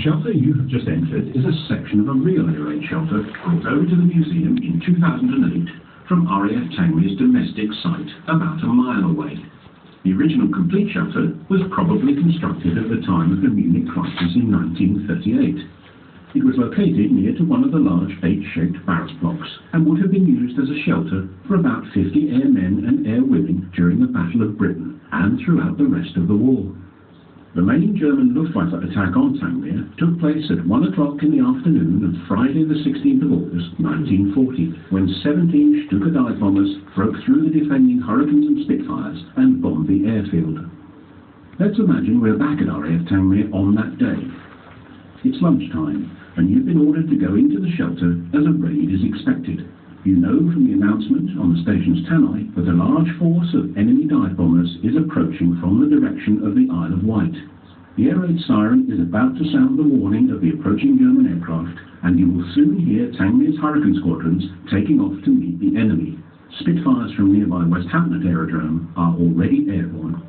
shelter you have just entered is a section of a real air raid shelter brought over to the museum in 2008 from RAF Tangmere's domestic site about a mile away. The original complete shelter was probably constructed at the time of the Munich crisis in 1938. It was located near to one of the large H-shaped barrack blocks and would have been used as a shelter for about 50 airmen and airwomen during the Battle of Britain and throughout the rest of the war. The main German Luftwaffe attack on Tangmere took place at 1 o'clock in the afternoon of Friday the 16th of August 1940, when 17 Stuka dive bombers broke through the defending Hurricanes and Spitfires and bombed the airfield. Let's imagine we're back at RAF Tangmere on that day. It's lunchtime, and you've been ordered to go into the shelter as a raid is expected. You know from the announcement on the station's tannoy that a large force of enemy dive bombers is approaching from the direction of the Isle of Wight. The air raid siren is about to sound the warning of the approaching German aircraft, and you will soon hear Tangmere's Hurricane squadrons taking off to meet the enemy. Spitfires from nearby West Hampton Aerodrome are already airborne.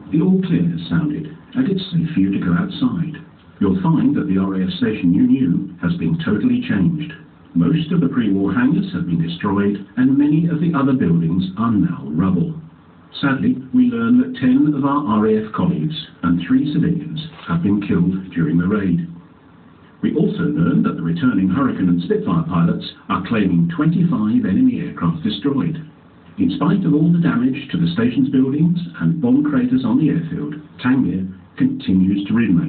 The all clear has sounded, and it's safe for you to go outside. You'll find that the RAF station you knew has been totally changed. Most of the pre-war hangars have been destroyed, and many of the other buildings are now rubble. Sadly, we learn that 10 of our RAF colleagues and 3 civilians have been killed during the raid. We also learn that the returning Hurricane and Spitfire pilots are claiming 25 enemy aircraft destroyed. In spite of all the damage to the station's buildings and bomb craters on the airfield, Tangmere continues to remain